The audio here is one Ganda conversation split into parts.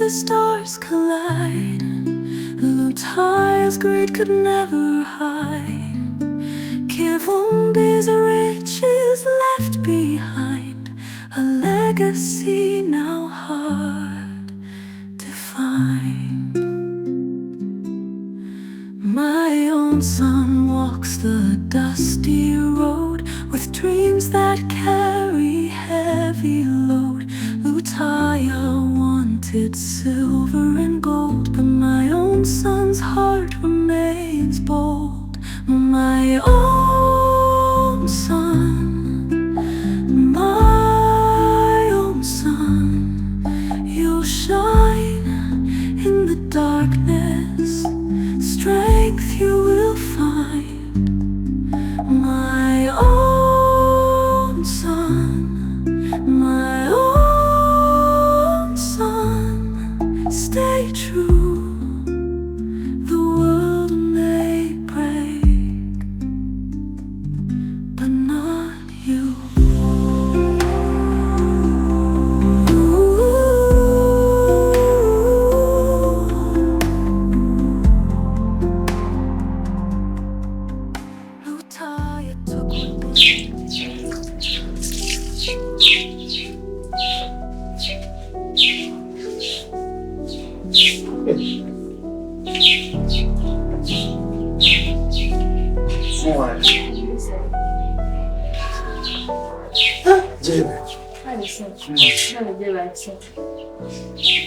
the stars collide. Lutaaya's greed could never hide. Kivumbi's riches left behind, a legacy now hard to find. My own son walks the dusty road with dreams that carry heavy load. Lutaaya wanted silver and gold, but my own son's heart remains bold. My own son, my own son, you'll shine in the darkness, strength you will find. My own son, my own son, stay true. The world may break, but not you. Lutaaya took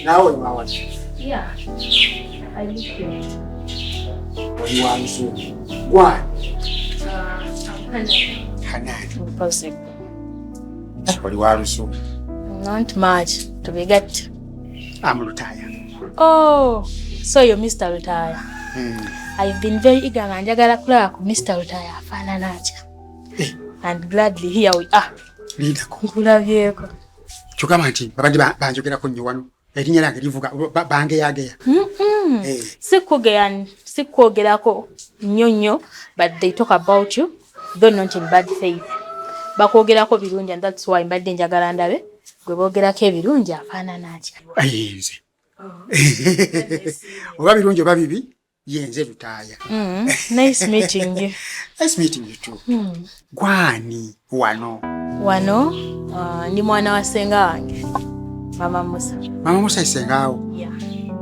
Now what do I want? Yeah, I live here. What do you want to do? Why? I'm Hanan. impossible. What do you want to do? Not much to be get. I'm Lutaaya. Oh, so you're Mr. Lutaaya. I've been very eager and njagala kulaba ku Mr. Lutaaya afaanana atya. And gladly here we are. Linda ko. Nkulabyeko. Chukama nti babandi banjogerako nnyo wano. Erinnya lyange livuga bangeyageya. Sikwogerako nnyo, but they talk about you, though not in bad faith. Bakwogerako birungi, and that's why mbadde njagala ndabe gwe boogerako ebirungi afaanana atya. Ayenze. Oba birungi oba bibi, yenze Lutaaya. Nice meeting you. Nice meeting you too. Gwani wano? Wano, ndi mwana wa ssenga wange, Mama Musa. Mama Musa isengaawo. Yeah.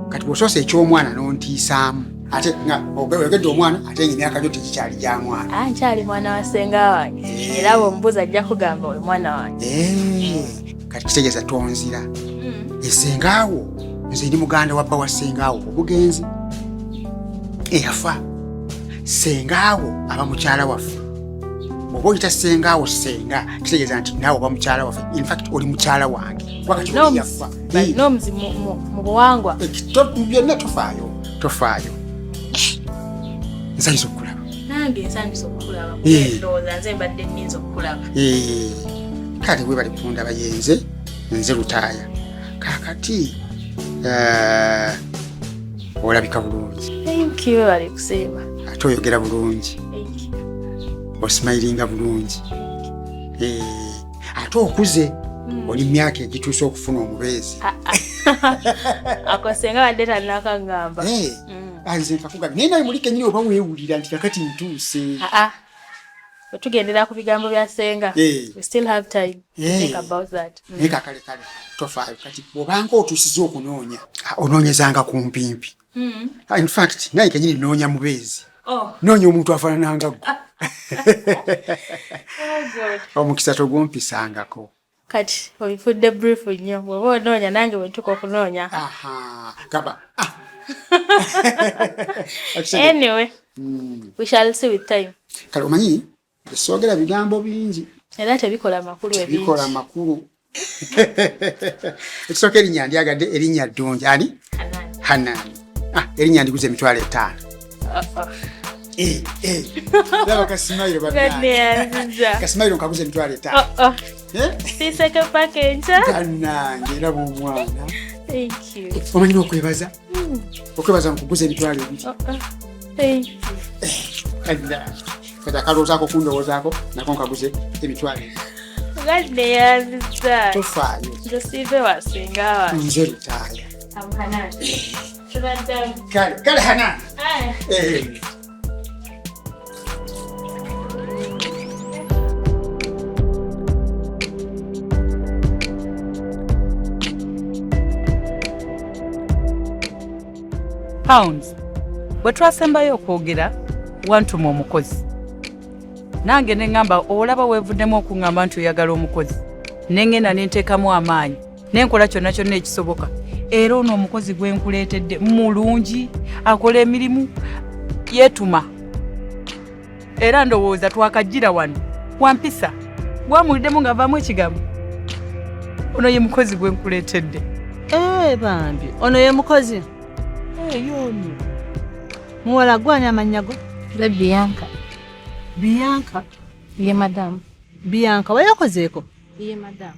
Kati bw'osoose eky'omwana n'ontiisaamu. Ate nga oyogedde omwana ate emyaka gyo tegikyali gya mwana. Nkyali mwana wa ssenga wange. Era bw'omubuuza ajja kugamba oli mwana wange. Kati kitegeeza tonzira. Essengaawo, nze ndi muganda wa bba wa ssengaawo obugenzi. Eyafa. Ssengaawo aba mukyala waffe. Oba oyita ssengaawo ssenga, kitegeeza nti naawe oba mukyala waffe. In fact, oli mukyala wange. Wakati oli yafa. Nomuzi mu buwangwa. Byonna tofaayo. Nsanyusa okukulaba. Nange nsanyusa okukulaba. Ndowooza nze mbadde nninza okukulaba. Kale weebale kundaba yenze, nze Lutaaya. Kaakati olabika bulungi. Thank you, bali kusiima. Ate oyogera bulungi. Thank you. Osmilinga bulungi. Ate okuze. Oli myaka egituuse okufuna omubeezi. Ako ssenga badde tannakangamba. Nze nkakugamba naye nawe muli kennyini oba weewulira nti kakati ntuuse. Bwe tugendera ku bigambo bya ssenga. We still have time to think about that. Naye kakale tofaayo kati bw'obanga otuusiza okunoonya onoonyezanga ku mpimpi. In fact naye kennyini noonya mubeezi. Noonya omuntu afaanananga ggwe. Omukisa togumpisangako. Kati obifudde brief nnyo bw'oba onoonya nange bwe ntuuka okunoonya. Kaba. Anyway, we shall see with time. Kale omanyi soogera bigambo bingi. Era tebikola makulu ebingi. Bikola makulu. Ekisooka erinnya ndyagadde erinnya ddungi. Ani? Hanani. Erinnya ndiguze emitwalo 5. Laba kasimayiro bannange. Kasimayiro nkaguze emitwalo 5. Siseke pake ncha. Bannange era bw'omwana. Thank you. Omanyi n'okwebaza? Okwebaza nkuguze emitwalo 2. Thank you. Kati akaloozaako kundowoozaako nako nkaguze emitwalo 2. Gadde yanziza. Tofaayo. Nze siive wa ssenga wange. Nze Lutaaya. Kale Hanan. Pounds. Bwe twasembayo okwogera wantuma omukozi. Nange ne ngamba olaba weevuddemu okuŋŋamba nti oyagala omukozi. Ne ngenda ne nteekamu amaanyi. Ne nkola kyonna kyonna ekisoboka. Era ono omukozi gwe nkuleetedde mulungi, akola emirimu, yeetuma. Era ndowooza twakajjira wano. Wampisa. Gwamuliddemu ng'avaamu ekigambo. Ono ye mukozi gwe nkuleetedde. Bambi, ono ye mukozi. Yono. Muwala gwani amannya go? Bianca. Bianca? Ye madam. Bianca, wayakozeeko? Ye madam.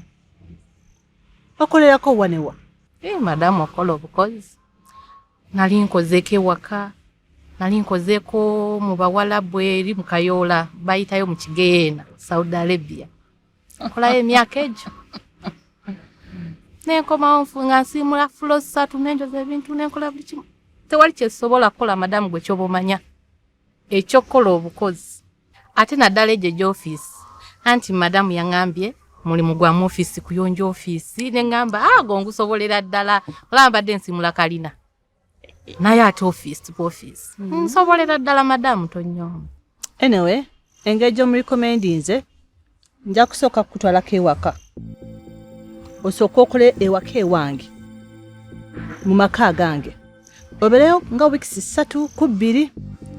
Wakolerako wanewa? Madam okola obukozi. Nali nkozeeko ewaka. Nali nkozeeko mu bawalabu eri mu Kayoola. Bayitayo mu Kigeena, Saudi Arabia. Nkolayo emyaka egyo. Nenkomawo nga nsiimula fulo 3 nenjoza ebintu nenkola buli kimu. Tewali kyesobola kukola madamu gwe kyoba omanya. Ekyokukola obukozi. Ate naddala egyo gy'ofiisi. Anti madamu yaŋŋambye mulimu gwa mu ofiisi kuyonja ofiisi. Ne ngamba gongusobolera ddala. Olaba mbadde nsiimula kalina. Naye ate ofiisi ku ofiisi. Nsobolera ddala madamu tonyooma. Anyway, engeri gy'omulikomedi nze nja kusooka kukutwalako ewaka. Osooka okole ewaka ewange mu maka gange. Obereyo nga wiikisi 3 ku 2.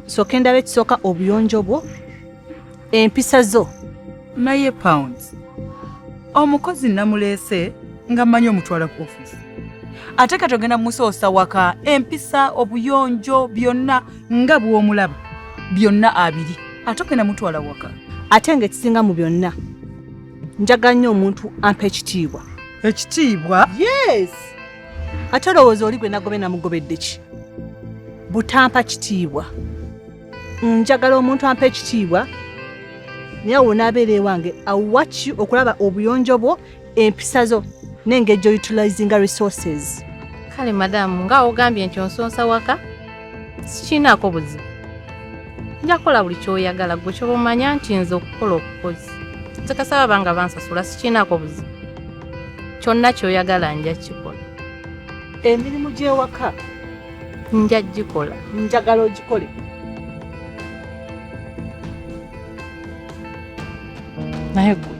Sooka endaba ekisooka obuyonjo bwo, empisa zo. Naye Pounds. Omukozi namuleese nga mmanyi omutwala ku ofiisi. Ate katogenda musoosa waka empisa obuyonjo byonna nga bw'omulaba. Byonna 2. Ate ogenda mutwala waka. Ate ng'ekisinga mu byonna njagala nnyo omuntu ampa ekitiibwa. Ekitiibwa? Yes! Ate olowooza oli gwe nagobe namugobedde ki? Butampa kitiibwa. Njagala omuntu ampa ekitiibwa. Naye wonaabeera ewange awatch you okulaba obuyonjo bwo, empisa zo, n'engeri gy'outilizinga resources. Kale madamu nga ogambye nti onsonsa waka, sikinaako buzibu. Nja kukola buli ky'oyagala gwe kyoba omanya nti nze okukola obukozi. Nze kasaba banga bansasula sikinaako buzibu. Kyonna ky'oyagala nja kikola. Emirimu gy'ewaka Nja gikola. njagala ogikole. Naye gwe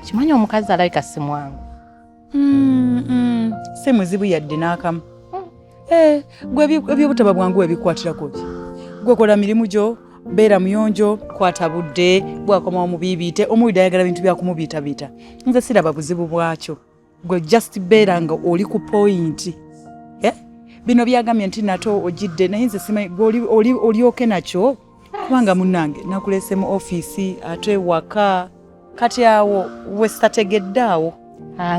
kimanyi omukazi alabika si mwangu. Si muzibu yadde n'akamu. Gwe ebyobutaba bwangu ebikwatirako ki? Gwe kola mirimu gyo, beera muyonjo, kwata budde, bwakoma omubiibiite, omuwida ayagala bintu byakumubiitabiita. Nze siraba buzibu bwakyo. Gwe just beera nga oli ku point. Bino byagambye nti nato ogidde naye nze simanyi olyoke nakyo. Kubanga munnange nakuleese mu ofiisi ate waka. Kati awo westategedde awo.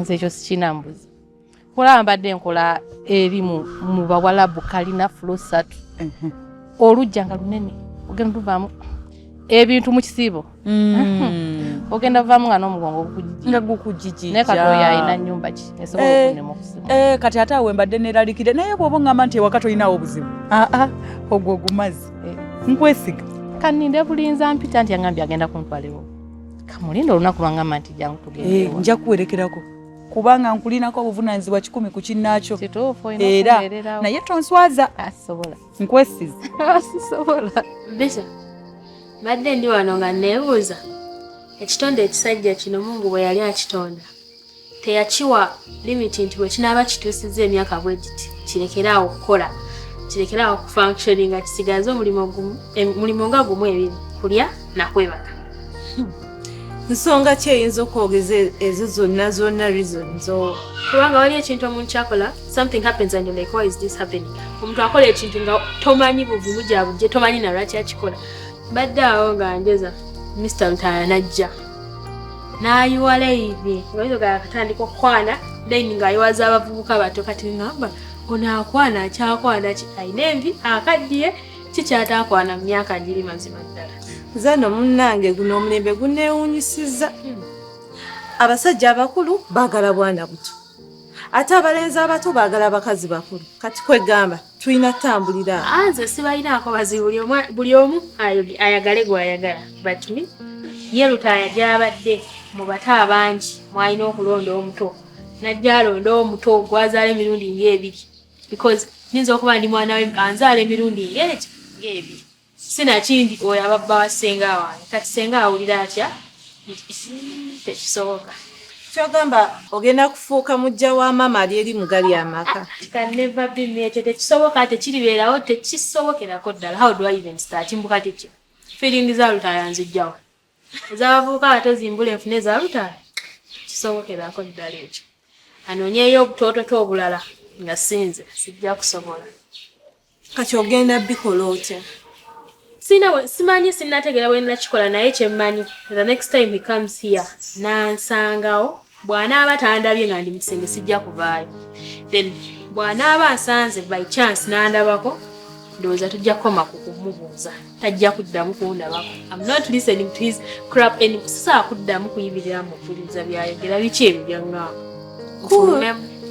Nze ekyo sikinambuzi. Olaba mbadde nkola eri mu bawalabu kalina fulo 3. Olujja nga lunene. Ogenda luvaamu ebintu mu kisiibo. Ogenda vaamu nga n'omugongo gukujijja. Nga gukujijja. Ne katoya alina nnyumba ki esobola okunema okusiba. Kati ate awe mbadde neeralikire naye bw'oba ngamba nti ewaka tolinawo obuzibu. Ogwo ogumazi. Nkwesiga. Kaninde bulinza mpita nti yangambye agenda kuntwalewo. Kamulinda olunaku lwangamba nti jangu tugende. Nja kuwerekerako. Kubanga nkulinako obuvunaanyizibwa 10 ku kinnaakyo. Kituufu era naye tonswaza. Asobola. Nkwesiza. Asisobola. Besa. Badde ndi wano nga neebuuza. Ekitonde ekisajja kino Mungu bwe yali akitonda. Teyakiwa limiti nti bwe kinaaba kituusizza emyaka bwe giti kirekeraawo okukola. Kirekeraawo okufunctioning nga kisigaze omulimo nga gumu ebiri. Kulya na kwebaka. Nsonga ki eyinza okwogeza ezo zonna reason zo? Kubanga wali ekintu omuntu kyakola, something happens and you're like, why is this happening? Omuntu akola ekintu nga tomanyi buvumu gyabujje, tomanyi na lwaki akikola. Badde awo nga njeza Mr. Lutaaya najja. N'ayiwa Leyini. Ngayizo ga katandika okukwana, Leyini ng'ayiwaza abavubuka bato kati ngamba, ono akwana akyakwana ki? Ayina envi, akaddiye, kikyataakwana mu myaka giri mazima ddala. Zano munnange guno omulembe guneewuunyisizza. Abasajja abakulu baagala bwana buto. ate abalenzi abato baagala abakazi bakulu kati kwegamba tulina tambulira Nze sibalinaako bazibu buli omu ayagale gw'ayagala but me ye Lutaaya gy'abadde mu bato abangi mwalina okulonda omuto najja alonda omuto gwazaala emirundi ng'ebiri because nyinza okuba ndi mwana we anzaala emirundi ng'ebiri sinakindi oyo ababba wa ssenga wange kati ssenga awulira atya tekisoboka kyogamba ogenda kufuuka mujja wa maama ali eri mugali amaka kaneva bimi ekyo tekisoboka tekiribeerawo tekisobokerako ddala how do I even start mbuka tekyo feeling za Lutaaya nzijjawo ez'abavubuka batozimbula enfuna eza Lutaaya kisobokerako ddala ekyo anoonyeeyo obutoototo obulala nga sinze sijja kusobola kati ogenda bikola otya simanyi sinnategeera bwe nakikola naye kyemmanyi the next time he comes here nansangawo bw'anaaba tandabye nga ndi mu kisenge sijja kuvaayo then bw'anaaba asanze by chance nandabako ndowooza tujja kukoma ku kumubuuza tajja kuddamu kundabako I'm not listening to his crap anymore sisaa kuddamu kuyibirira mu kuwuliriza byayogera biki ebyo byaŋŋaako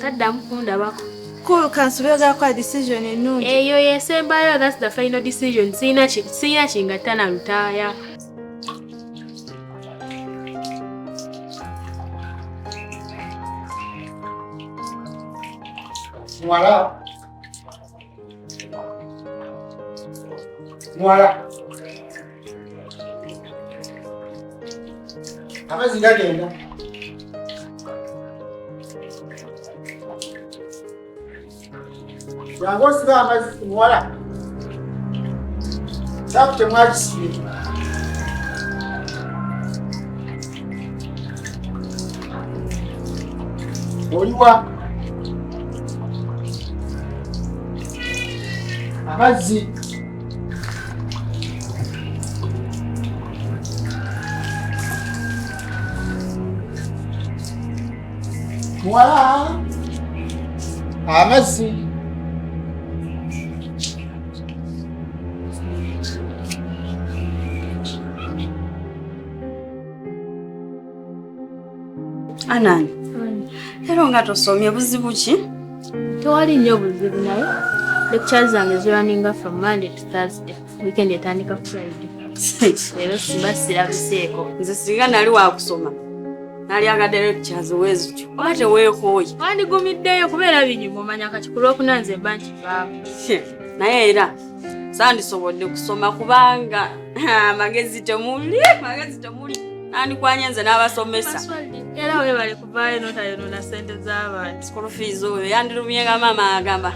taddamu kundabako cool kansubirako decision ennungi eyo yesembayo that's the final decision siina kingatta na Lutaaya Muwala amazzi gagenda yange osiba amazzi muwala saku temwagisibye oliwa amazzi muwala amazzi Anani era nga tosomye buzibu ki tewali nnyo buzibu naye lectures zange ziraninga from Monday to Thursday weekend etandika Friday leero simba sirabiseeko nze singa nali wakusoma nali agadde lectures wezityo oba teweekooye wandigumiddeyo kubeera binyuma omanya kati ku lwokuna nze mba nkivaamu naye era sandisobodde kusoma kubanga magezi temuli nandikwanye nze n'abasomesa era webale kuvaayo notayonoona ssente z'abantu school fees oyo yandirumyenga maama agamba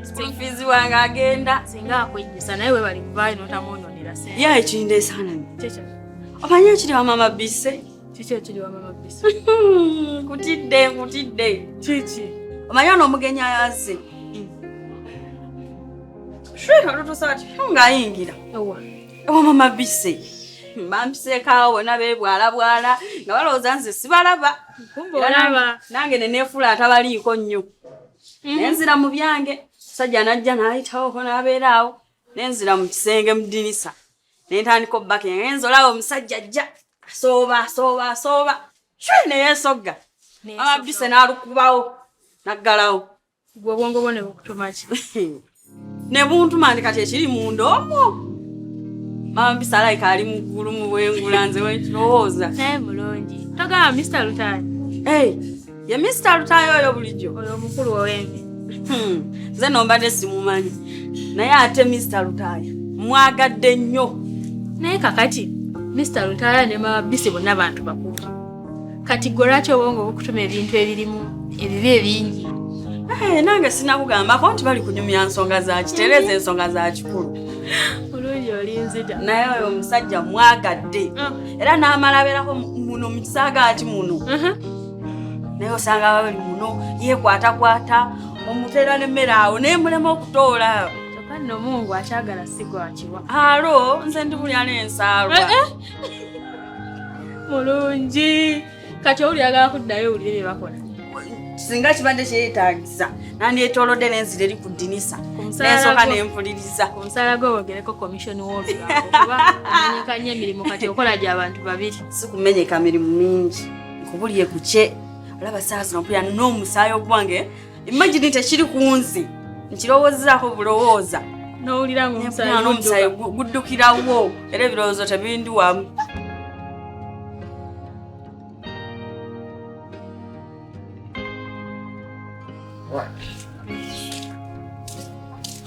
school fees wange agenda singa akwejjusa naye webale kuvaayo notamwononera ssente ye ekindeesa nani omanye ekiri wa maama bise kiki ekiri wa maama bise kutidde kiki omanye ono omugenyi ayaze shwe olutusa bati ng'ayingira ewa maama bise bampiseekaawo bonna beebwalabwala nga balowooza nze sibalaba nange neneefuula atabaliiko nnyo nenzira mu byange musajja najja n'ayitawoko n'abeeraawo nenzira mu kisenge mu ddinisa nentandika obbaka enzolawo omusajja ajja asooba shwe neyeesogga amabise n'alukubawo naggalawo gwe obwongo bwo ne bukutuma ki ne buntuma ndi kati ekiri munda omwo mama bisalayika ali muggulu mu bwengula nze wekirowooza naye mulungi togamba Mr. Lutaaya ye Mr. Lutaaya oyo bulijjo oyo omukulu ow'embi nze nombadde simumanyi naye ate Mr. Lutaaya mwagadde nnyo naye kakati Mr. Lutaaya ne mama bisi bonna bantu bakulu kati gwe lwaki obwongo bukutuma ebintu ebirimu ebibi ebingi nange sinakugambako nti bali kunyumya nsonga za kitereza ensonga za kikulu mulungi olinzita naye oyo omusajja mwagadde era n'amala abeerako muno mu kisaagaati muno naye osanga babali muno yeekwatakwata omuteera n'emmere awo naye mulema okutoola kyokka nno Mungu akyagala si gwakiwa alo nze ndi bulya n'ensaalwa mulungi kati owuli agala kuddayo owulire bye bakola singa kibadde kyeyetaagisa nandyetoolodde n'enzira eri ku ddinisa nensooka n'empuliriza ku musaala gwe wogereko komishoni w'olulwango kuba amenyekanya emirimu kati okola gy'abantu babiri sikumenyeka mirimu mingi nkubulye ku kye alaba sasa mpya n'omusaayi ogwange imagine tekiri kunzi nkirowozaako bulowooza n'owulira ng'omusaayi guddukirawo era ebirowoozo tebindi wamu.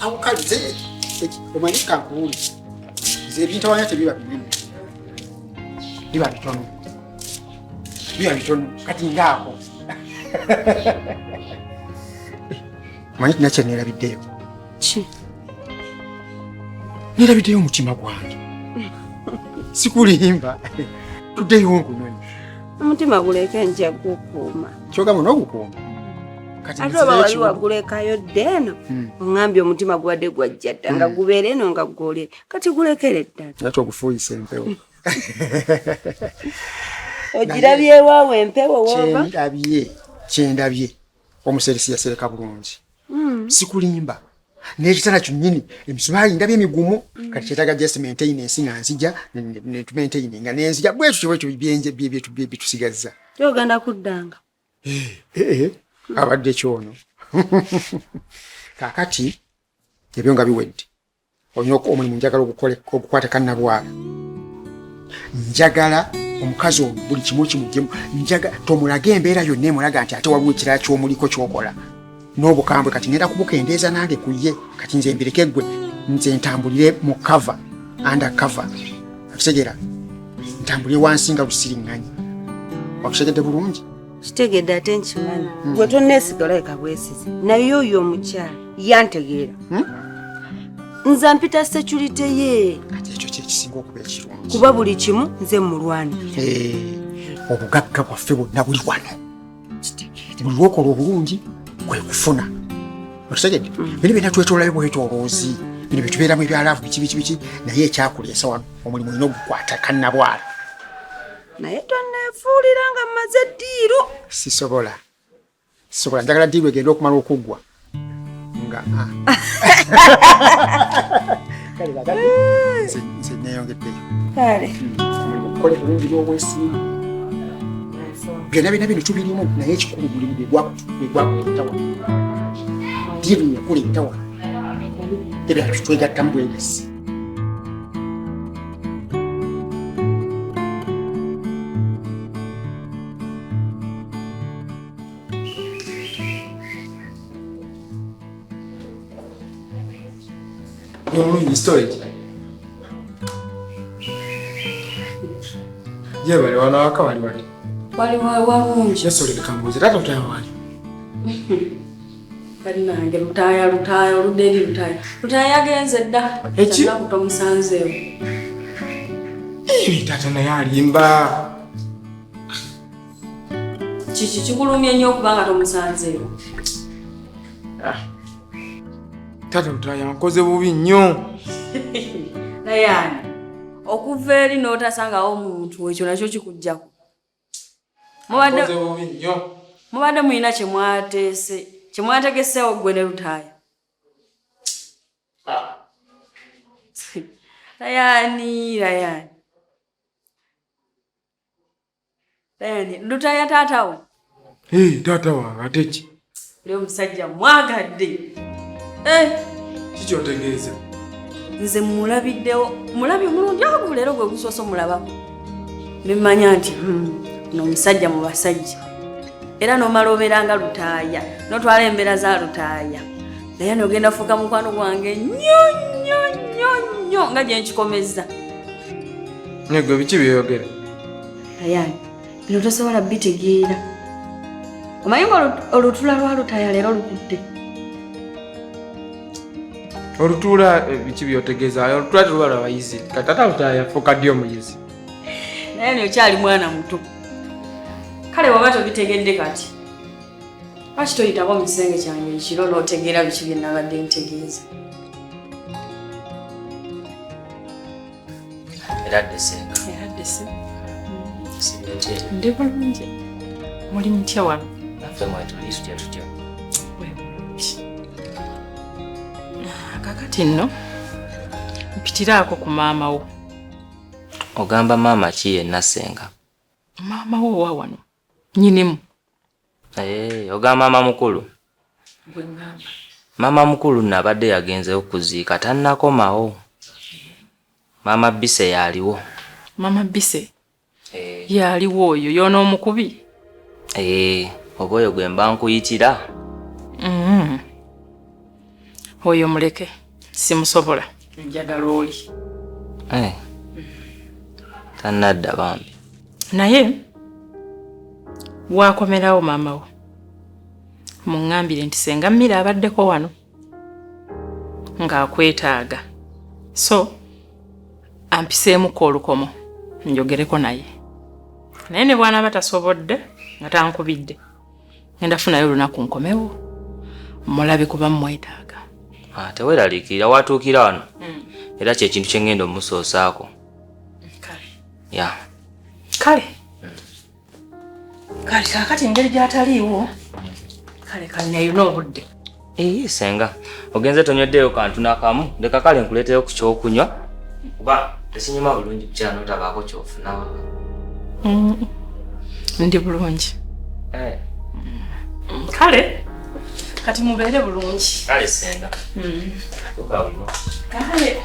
awukaze omanyika nkuwuli ze ebintawanya tebiba binene biba bitono kati ngaako manyi tinakye neerabiddeyo ki neerabiddeyo omutima gwange sikulimba tuddeyo nkunoni omutima guleke nja gukuuma kyogamba n'ogukuuma ate oba wali wagulekayo ddeeno oŋambye omutima gwadde gwajja dda nga gubeere eno nga gwolere kati gulekere ddala ati ogufuuyisa empewo ogirabyeewaawo empewo wooba kyendabye omuseresi yasereka bulungi sikulimba n'ekitanda kyonnyini emisumaali ndabye emigumu kati kyetaaga just maintenance nga nzija netumaintaininga nenzija bwekyo byetusigazza kyogenda kuddanga abadde kyono kakati ebyo nga biwedde olina omulimu njagala ogukwata kannabwala njagala omukazi ono buli kimu kimugjemu tomulaga embeera yonna emulaga nti ate waliwo ekirala kyomuliko kyokola n'obukambwe kati ngenda kumukendeeza nange ku ye kati nze mbireke ggwe nze ntambulire mu kava under cover akitegera ntambulire wansi nga lusiriŋŋanyi wakutegedde bulungi kitegedde ate nkimanyi gwe tonneesigala eka bwesizi naye oyo omukyala yantegeera nze mpita security ye kati ekyo kyekisinga okuba ekirungi kuba buli kimu nze mulwanira obugagga bwaffe bwonna buli wano buli lwokola obulungi kwe kufuna okitegedde bino byonna twetolayo bwetoloozi bino byetubeeramu ebyalaavu biki naye ekyakuleesa wano omulimu olina ogukwata kannabwala naye tonneefuulira nga mmaze ddiiru sisobola njagala ddiiru egenda okumala okuggwa nga kale bagati nze neeyongeddeyo kale omulimu bulungi n'obwesimbu byonna bino tubirimu naye ekikulu mulimu gwegwakuleetawa ddiiru yakuleetawa ebyatu twegattamu bwegasi Mulimi storage. Je, bali wanawaka wali wali. Wali walungi. Yesu likambuzi tata utayo wali. Kali nange lutaaya oluddeeri lutaaya. Lutaaya agenze dda. Eki? Kyalla kutomusanzeewo. Tata naye alimba. Kiki kikulumye nnyo okuba nga tomusanzeewo. Tata utayo nkoze bubi nnyo. Naye ani okuva eri n'otasangawo omuntu ekyo nakyo kikugjaku. Nkoze bubi nnyo. Mubadde mulina kyemwategeseewo ggwe ne lutaaya. Layani lutaaya taatawo. Taata wange ate ki? Oli omusajja mwagadde. Kiki otegeeza? Nze mulabiddewo mulabye omulundi ogwo leero gwe gusoose omulabako. Ne mmanya nti n'omusajja mu basajja. Era n'omala obeeranga lutaaya n'otwala embeera za lutaaya. Naye n'ogenda fuuka mukwano gwange nnyo nga gye nkikomezza. Negwe biki byeyogera? Ayani bino tosobola bitegeera. Omanyi nga olutula lwa lutaaya leero lukudde. Olutuula biki byotegeeza? Olutuula teruba lw'abayizi. Kati tata lutaaya yafuuka ddi omuyizi? Naye n'okyali mwana muto. Kale bw'oba tobitegedde kati. Lwaki toyitako mu kisenge kyange ekiro n'otegeera biki bye nnabadde ntegeeza. Eradde senga. Ndi bulungi. Muli mutya wano? Naffe mwetuli tutya. Kakati nno mpitiraako ku maama wo. Ogamba maama ki yenna senga? Maama wo wa wano. Nyinimu. Ogamba mama mukulu. Bwe ngamba. Mama mukulu nabadde yagenzeyo kuziika tannakomawo. Mama Bise yaliwo. Mama Bise? Yaliwo oyo yono omukubi? Oba oyo gwe mba nkuyitira. Oyo muleke, simusobola. Njagala oli. Tannadda bambi. Naye wakomerawo maama wo. Muŋŋambire nti senga Mira abaddeko wano ng'akwetaaga. So ampiseemuko olukomo njogereko naye. Naye ne bw'anaaba tasobodde nga tankubidde ngenda funayo olunaku nkomewo mulabe kuba mmwetaaga. Teweeraliikirira watuukira wano. Era kyekintu kye ngenda omusoosaako. Kale. Kale kaakati engeri gy'ataliiwo. Kale nayina obudde. Senga ogenze tonyweddeyo kantu nakamu leka kale nkuleeteyo ku kyokunywa kuba tesinyuma bulungi kukyala notabaako kyofuna. Ndi bulungi. Kale kati mubeere bulungi. Kale senga. Kale